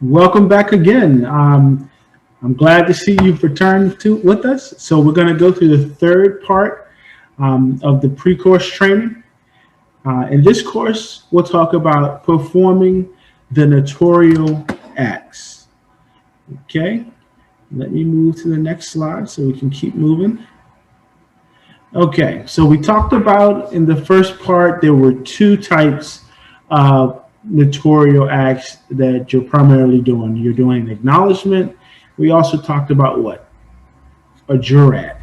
Welcome back again. I'm glad to see you've returned with us. So we're going to go through the third part of the pre-course training. In this course, we'll talk about performing the notarial acts. Okay, let me move to the next slide so we can keep moving. Okay, so we talked about in the first part, there were two types of notarial acts that you're primarily doing. You're doing an acknowledgement. We also talked about what? A jurat,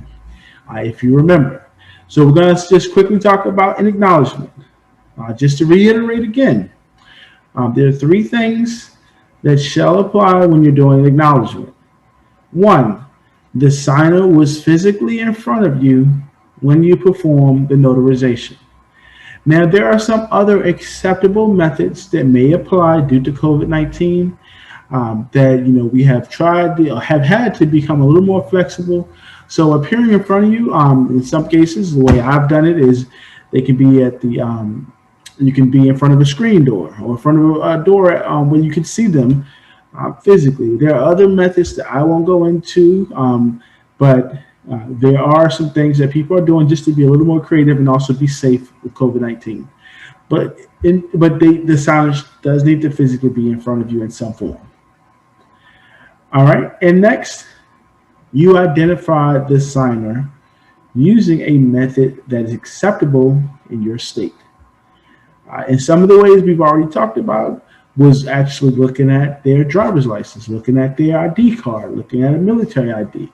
if you remember. So we're going to just quickly talk about an acknowledgement. Just to reiterate again, there are three things that shall apply when you're doing an acknowledgement. One, the signer was physically in front of you when you perform the notarization. Now, there are some other acceptable methods that may apply due to COVID-19 that we have tried or have had to become a little more flexible. So appearing in front of you, in some cases, the way I've done it is they can be at the you can be in front of a screen door or in front of a door where you can see them physically. There are other methods that I won't go into, but there are some things that people are doing just to be a little more creative and also be safe with COVID-19. But the signer does need to physically be in front of you in some form. All right, and next, you identify the signer using a method that is acceptable in your state. And some of the ways we've already talked about was actually looking at their driver's license, looking at their ID card, looking at a military ID.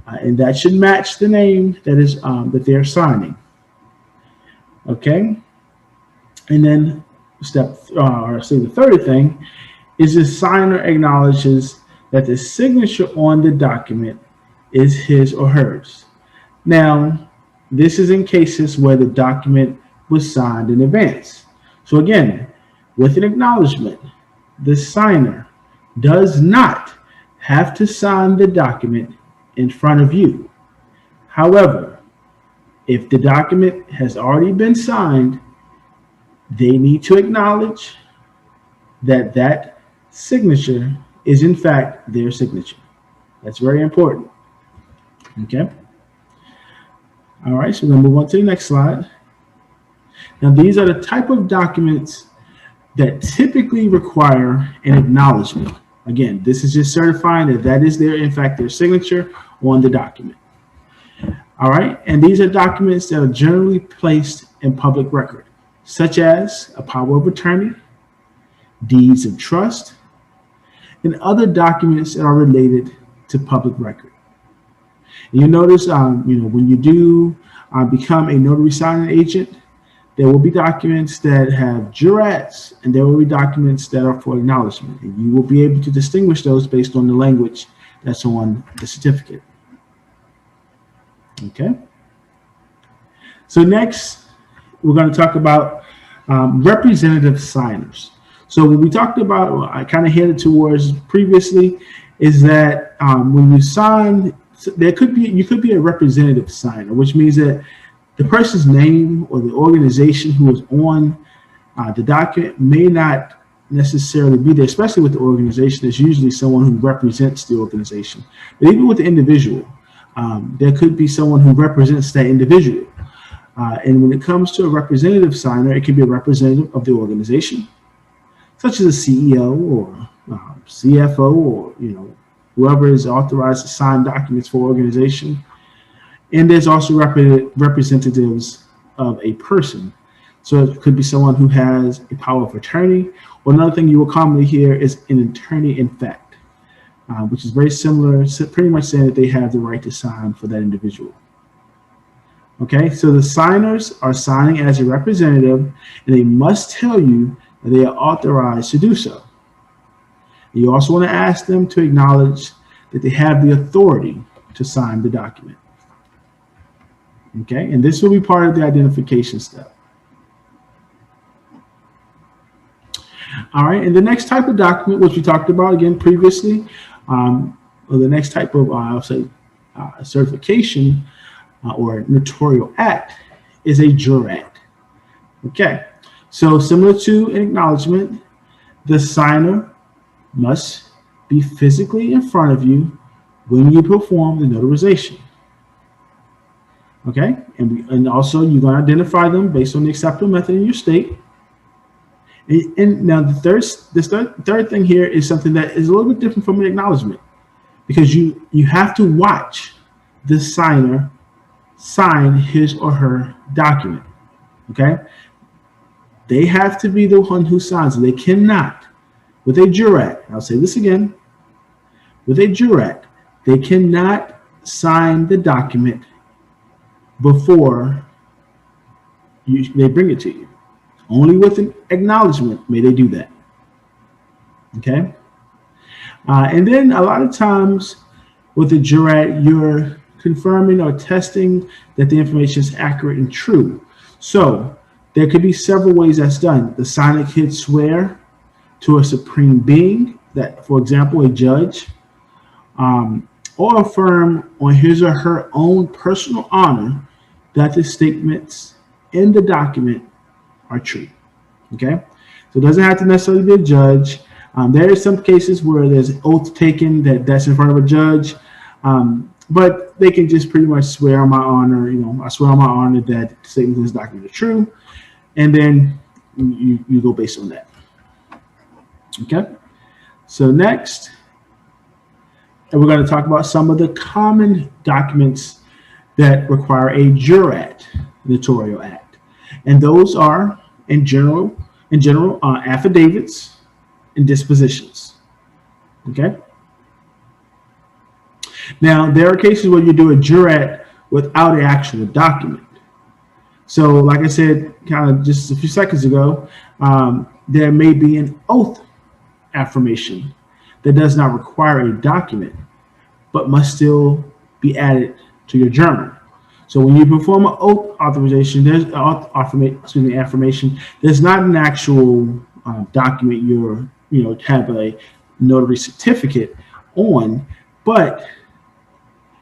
And that should match the name that is that they're signing. Okay, and then the third thing is the signer acknowledges that the signature on the document is his or hers. Now, this is in cases where the document was signed in advance. So again, with an acknowledgement, the signer does not have to sign the document in front of you. However, if the document has already been signed, they need to acknowledge that that signature is in fact their signature. That's very important. Okay. All right, so we're going to move on to the next slide. Now, these are the type of documents that typically require an acknowledgement. Again, this is just certifying that that is in fact their signature on the document. All right, and these are documents that are generally placed in public record, such as a power of attorney, deeds of trust, and other documents that are related to public record. And you notice, when you do become a notary signing agent, there will be documents that have jurats, and there will be documents that are for acknowledgement. And you will be able to distinguish those based on the language that's on the certificate. Okay. So next, we're going to talk about representative signers. So what we talked about, I kind of headed towards previously, is that when you sign, you could be a representative signer, which means that the person's name or the organization who is on the document may not necessarily be there, especially with the organization. It's usually someone who represents the organization. But even with the individual, there could be someone who represents that individual. And when it comes to a representative signer, it could be a representative of the organization, such as a CEO or CFO or whoever is authorized to sign documents for organization. And there's also representatives of a person. So it could be someone who has a power of attorney, or another thing you will commonly hear is an attorney in fact, which is very similar, pretty much saying that they have the right to sign for that individual. Okay, so the signers are signing as a representative, and they must tell you that they are authorized to do so. You also want to ask them to acknowledge that they have the authority to sign the document. Okay, and this will be part of the identification step. All right, and the next type of document, which we talked about again previously, or the next type of, certification or notarial act is a jurat. Okay, so similar to an acknowledgement, the signer must be physically in front of you when you perform the notarization. Okay, and also you're going to identify them based on the acceptable method in your state. And now the third thing here is something that is a little bit different from an acknowledgement, because you have to watch the signer sign his or her document. Okay, they have to be the one who signs it. They cannot, with a jurat, I'll say this again, with a jurat, they cannot sign the document before they bring it to you. Only with an acknowledgement may they do that. Okay? And then a lot of times with the jurat, you're confirming or testing that the information is accurate and true. So there could be several ways that's done. The signer could swear to a supreme being, that, for example, a judge, or affirm on his or her own personal honor that the statements in the document are true. Okay, so it doesn't have to necessarily be a judge. There are some cases where there's an oath taken that's in front of a judge, but they can just pretty much swear on my honor. I swear on my honor that the statements in this document are true, and then you go based on that. Okay, so next, and we're going to talk about some of the common documents that require a jurat notarial act, and those are in general affidavits and dispositions. Okay. Now there are cases where you do a jurat without an actual document. So, like I said, kind of just a few seconds ago, there may be an oath affirmation that does not require a document, but must still be added to your journal. So when you perform an oath authorization, there's affirmation. There's not an actual document you're have a notary certificate on, but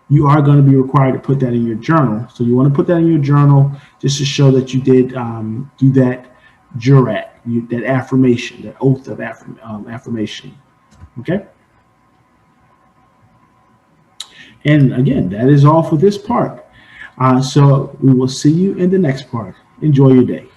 you are going to be required to put that in your journal. So you want to put that in your journal just to show that you did do that jurat, that affirmation, that oath of affirmation. Okay. And again, that is all for this part. So we will see you in the next part. Enjoy your day.